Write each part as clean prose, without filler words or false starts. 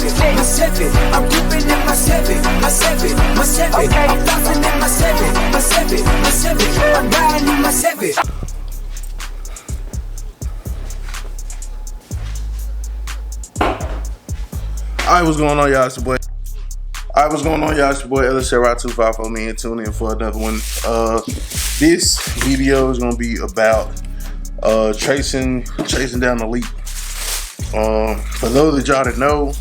my seven. I'm ripping in my seven, my seven, my seven. Okay. I'm bouncing in my seven, my seven, my seven. I'm riding in my seven. Alright, what's going on, y'all? It's your boy. Alright, what's going on, y'all? It's your boy LSRY254. Me and tune in for another one. This video is gonna be about chasing down the leak. For those of y'all that know,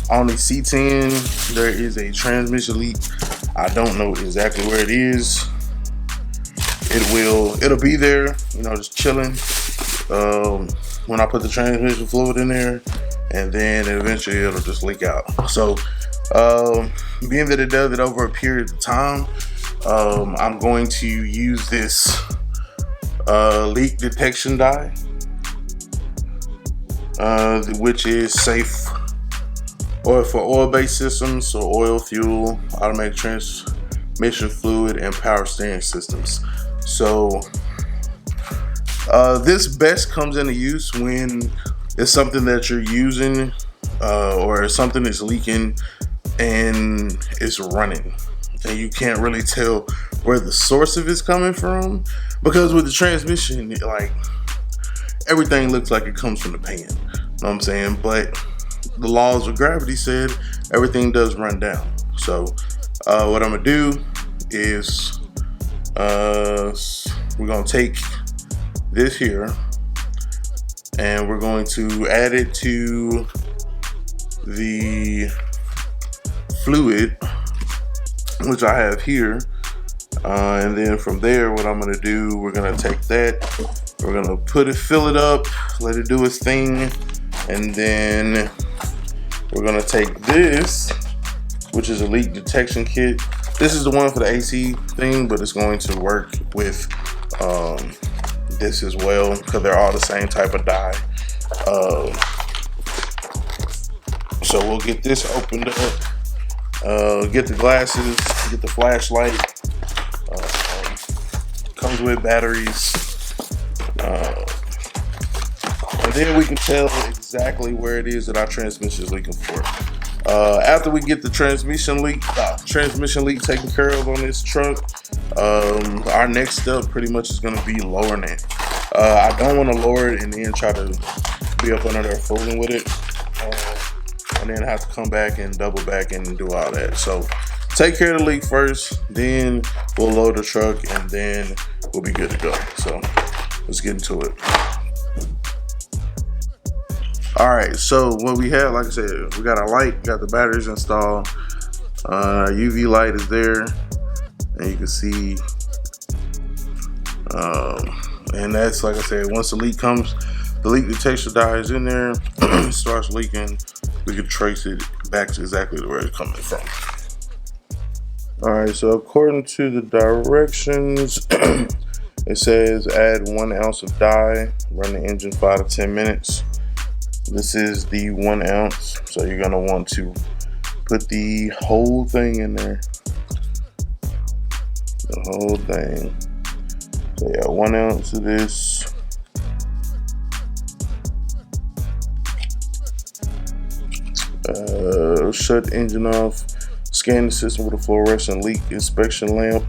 on the C10 there is a transmission leak. I don't know exactly where it is. It'll be there, you know, just chilling. When I put the transmission fluid in there, and then eventually it'll just leak out. So being that it does it over a period of time, I'm going to use this leak detection dye, which is safe or for oil-based systems, so oil, fuel, automatic transmission fluid, and power steering systems. So this best comes into use when it's something that you're using or something is leaking and it's running and you can't really tell where the source of it's coming from, because with the transmission, like, everything looks like it comes from the pan, you know what I'm saying? But the laws of gravity said everything does run down. So what I'm gonna do is we're gonna take this here and we're going to add it to the fluid, which I have here, and then from there, what I'm going to do, we're going to take that, we're going to fill it up, let it do its thing, and then we're going to take this, which is a leak detection kit. This is the one for the AC thing, but it's going to work with this as well, because they're all the same type of dye. So we'll get this opened up, get the glasses, get the flashlight, comes with batteries, and then we can tell exactly where it is that our transmission is leaking for. After we get the transmission leak taken care of on this truck, our next step pretty much is going to be lowering it. I don't want to lower it and then try to be up under there fooling with it, and then have to come back and double back and do all that. So take care of the leak first, then we'll load the truck, and then we'll be good to go. So let's get into it. Alright, so what we have, like I said, we got our light, got the batteries installed, UV light is there, and you can see, and that's, like I said, once the leak comes, the leak detection dye is in there, it starts leaking, we can trace it back to exactly where it's coming from. Alright, so according to the directions, it says add 1 ounce of dye, run the engine 5 to 10 minutes. This is the 1 ounce, so you're gonna want to put the whole thing in there. The whole thing. So yeah, 1 ounce of this. Shut engine off. Scan the system with a fluorescent leak inspection lamp,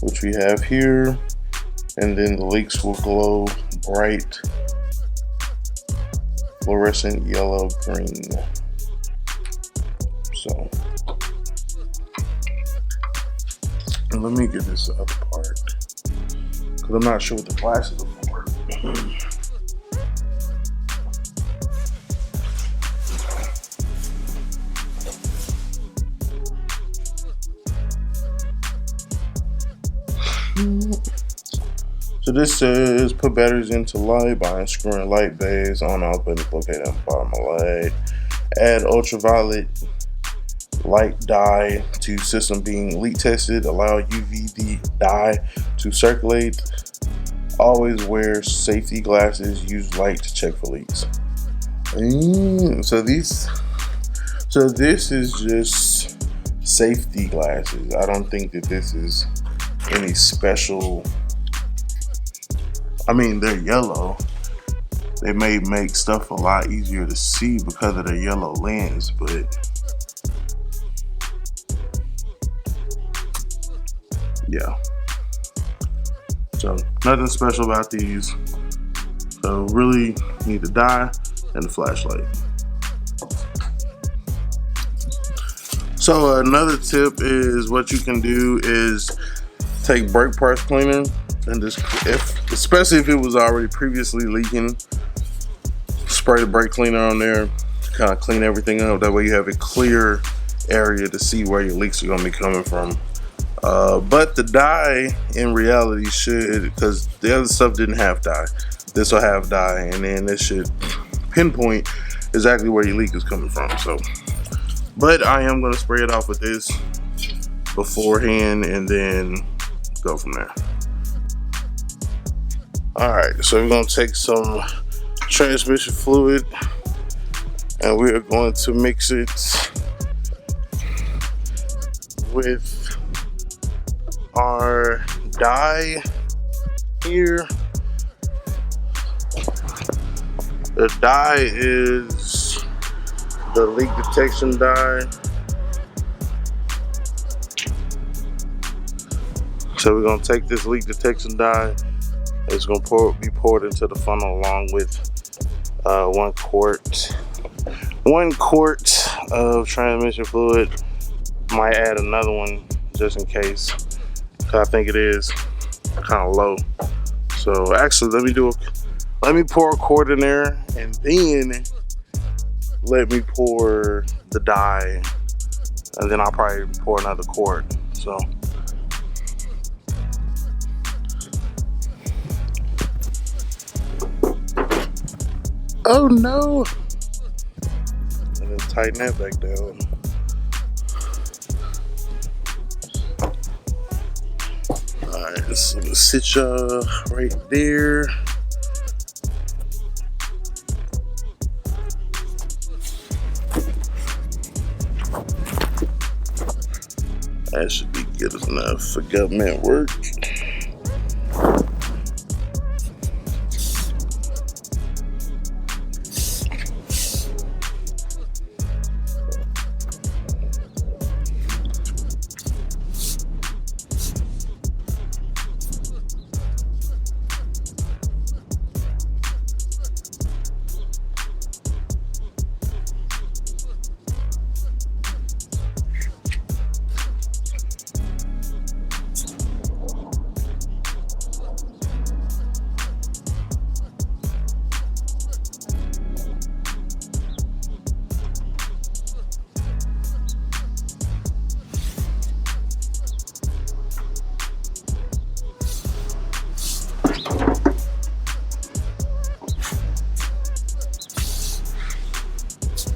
which we have here, and then the leaks will glow bright fluorescent yellow green. So let me get this other part, because I'm not sure what the glasses are for. So this says put batteries into light by unscrewing light bays on off button located on the bottom of light. Add ultraviolet light dye to system being leak tested. Allow UV dye to circulate. Always wear safety glasses. Use light to check for leaks. So this is just safety glasses. I don't think that this is any special. I mean, they're yellow, they may make stuff a lot easier to see because of the yellow lens, but yeah. So nothing special about these. So really need the dye and the flashlight. So another tip is what you can do is take brake press cleaner and just, especially if it was already previously leaking, spray the brake cleaner on there to kind of clean everything up. That way you have a clear area to see where your leaks are going to be coming from. But the dye in reality should, because the other stuff didn't have dye, this will have dye, and then this should pinpoint exactly where your leak is coming from. So, but I am going to spray it off with this beforehand and then go from there. Alright, so we're going to take some transmission fluid and we are going to mix it with our dye here. The dye is the leak detection dye. So we're gonna take this leak detection dye. It's gonna be poured into the funnel along with 1 quart of transmission fluid. Might add another one just in case, cause I think it is kind of low. So actually, let me pour a quart in there, and then let me pour the dye, and then I'll probably pour another quart. So. Oh no! And then tighten that back down. Alright, this is gonna sit y'all right there. That should be good enough for government work.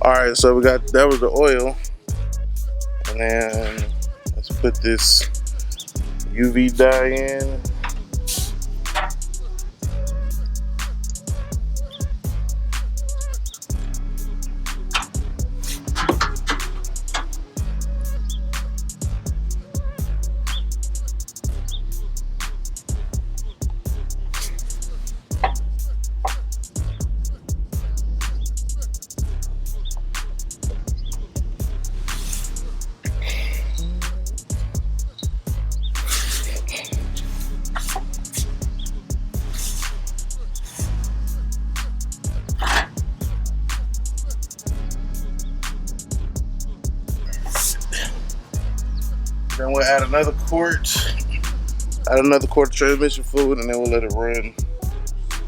Alright, so that was the oil. And then let's put this UV dye in. Then we'll add another quart of transmission fluid, and then we'll let it run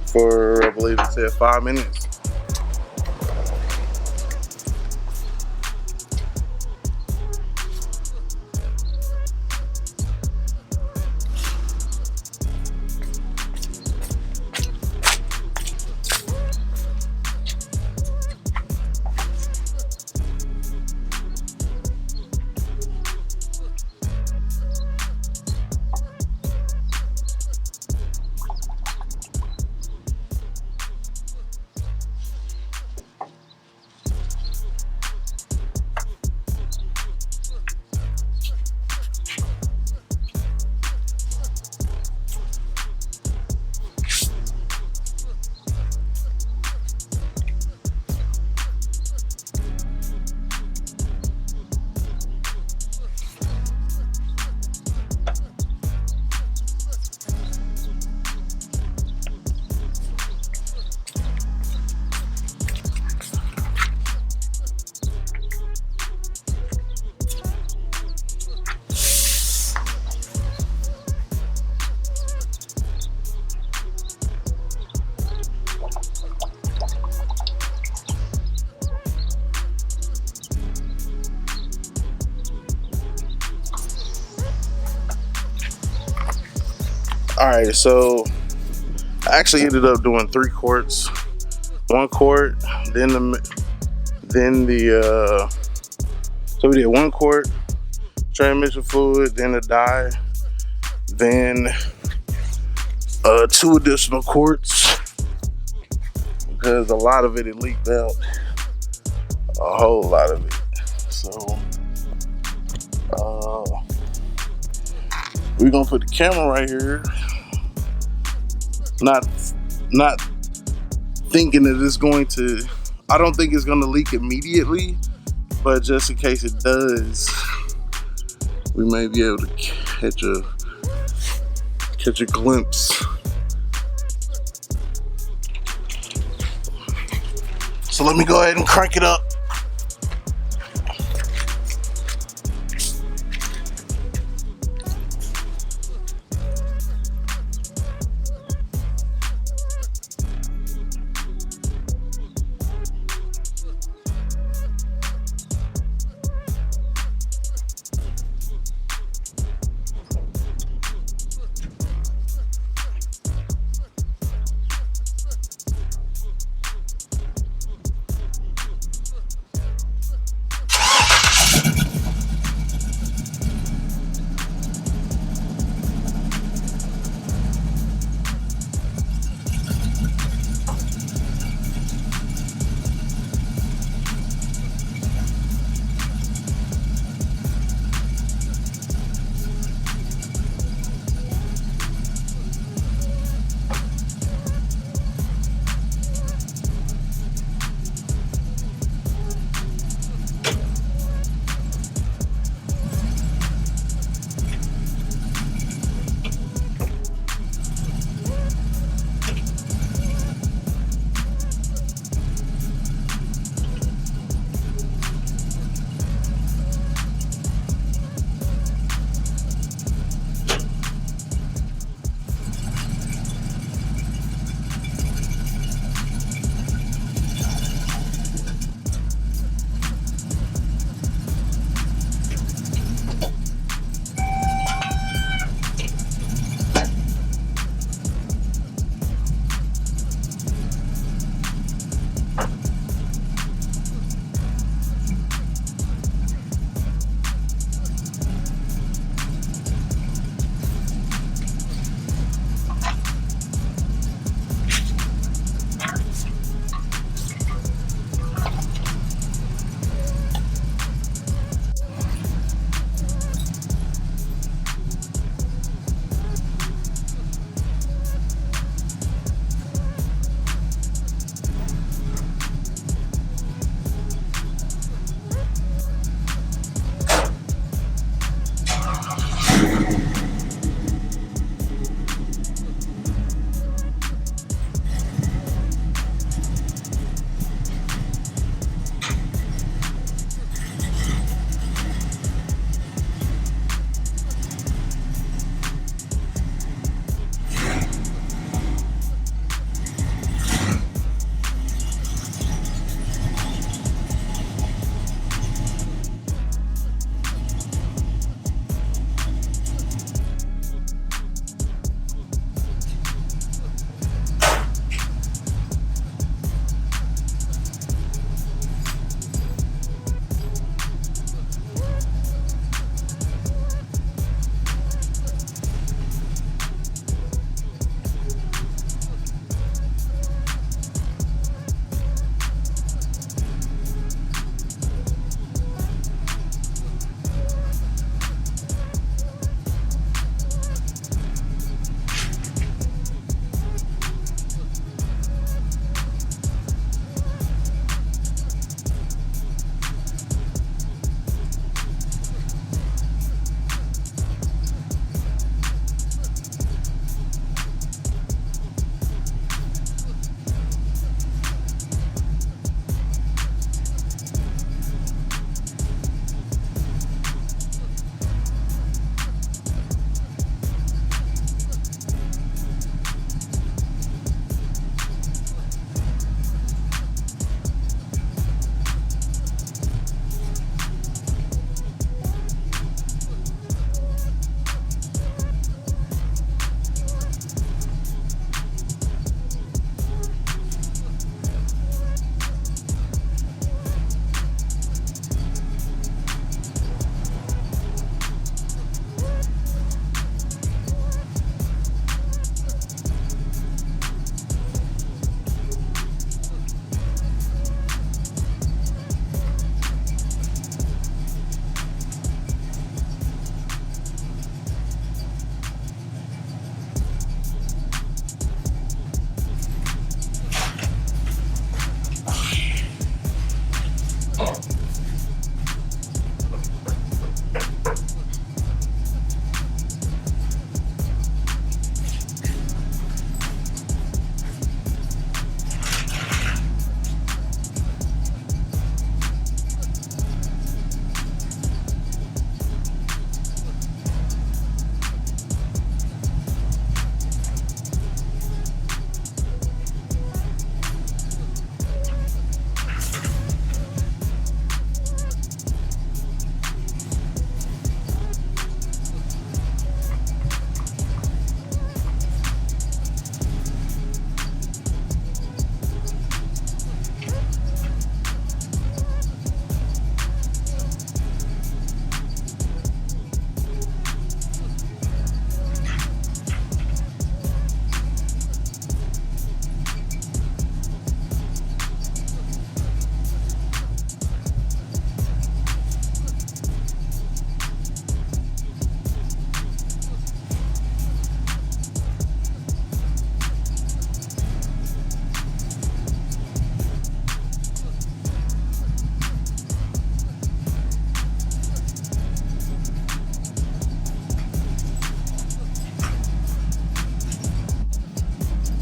for, I believe it said 5 minutes. Alright, so I actually ended up doing 3 quarts. 1 quart, so we did 1 quart transmission fluid, then a dye, then 2 additional quarts because a lot of it had leaked out, a whole lot of it. So we're gonna put the camera right here, not thinking that it's going to, I don't think it's gonna leak immediately, but just in case it does, we may be able to catch a glimpse. So let me go ahead and crank it up.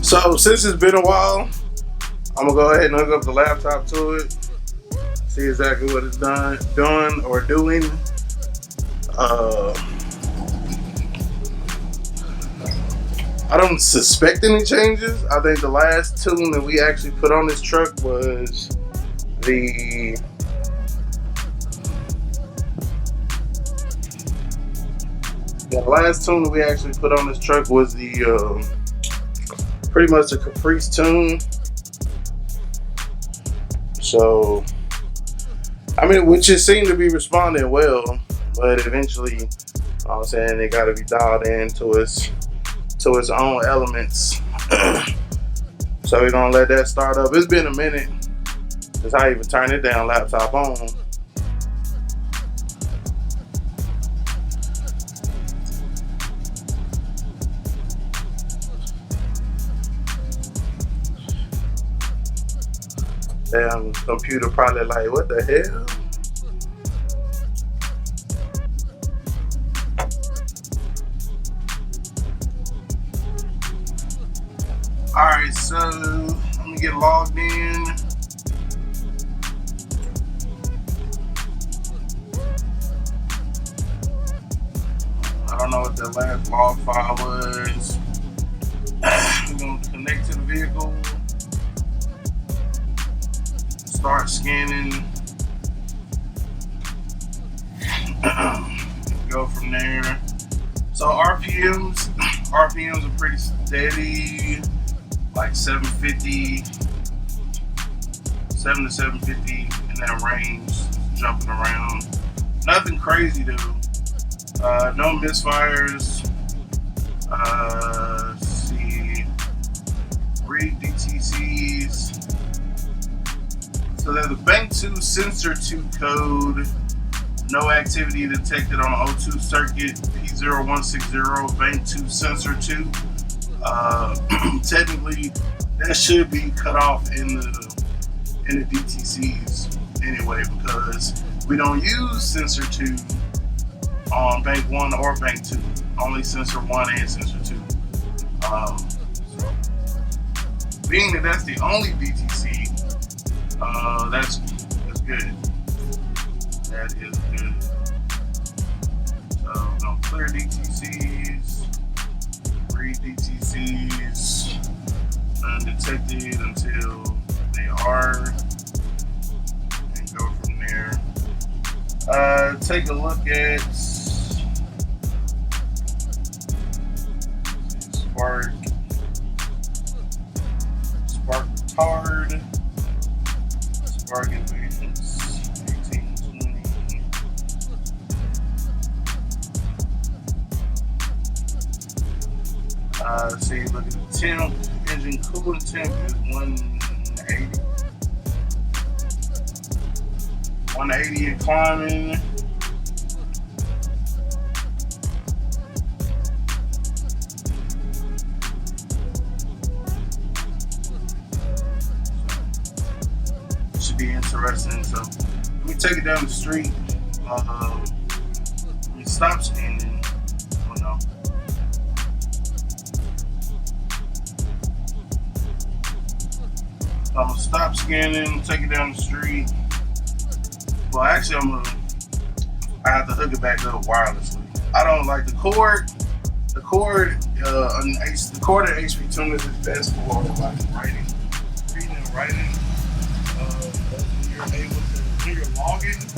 So since it's been a while, I'm gonna go ahead and hook up the laptop to it, see exactly what it's doing. I don't suspect any changes. I think the last tune that we actually put on this truck was the pretty much the Caprice tune. So, I mean, which it seemed to be responding well, but eventually, you know what I'm saying, it got to be dialed into its own elements. So we're gonna let that start up. It's been a minute since I even turned it down laptop on. Damn, computer probably like, what the hell? Alright, so let me get logged in. I don't know what the last log file was. We're going to connect to the vehicle. Start scanning. Go from there. So RPMs are pretty steady. Like 750, 7 to 750 in that range, jumping around. Nothing crazy though. No misfires. Let's see. Read DTCs. So there's a Bank 2 Sensor 2 code. No activity detected on the O2 circuit. P0160 Bank 2 Sensor 2. Technically, that should be cut off in the DTCs anyway, because we don't use Sensor 2 on Bank 1 or Bank 2. Only Sensor 1 and Sensor 2. So being that that's the only DTC, that's good. That is good. So we're gonna clear DTCs. Read DTCs undetected until they are, and go from there. Take a look at Spark retard, Spark advance 1820. See, look at the temp. Engine coolant temp is 180. 180 and climbing. Should be interesting. So let me take it down the street. Let me stop scanning. Oh no. I'm gonna stop scanning, take it down the street. Well, actually, I have to hook it back up wirelessly. I don't like the cord. The cord at HP Tuners is best for like writing, reading and writing. When you're logging, it's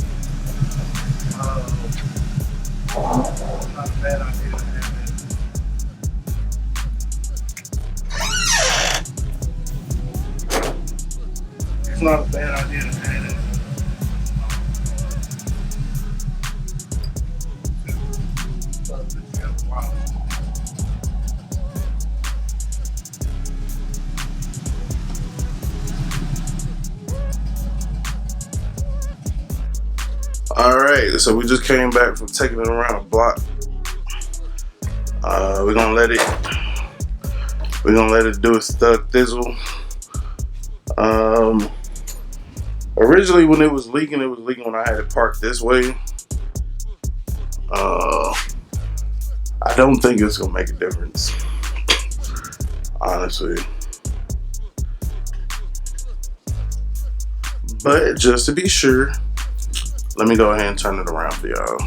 not a bad idea to have that. It's not a bad idea to have it. Alright, so we just came back from taking it around the block. We're gonna let it do its thug thizzle. Originally when it was leaking when I had it parked this way. I don't think it's gonna make a difference, honestly. But just to be sure, let me go ahead and turn it around for y'all.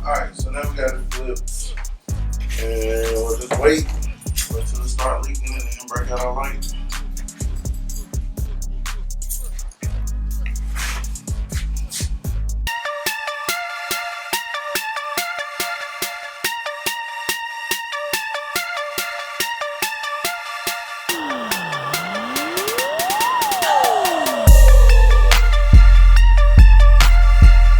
Alright, so now we got it flipped. And we'll just wait until it start leaking and then break out our light.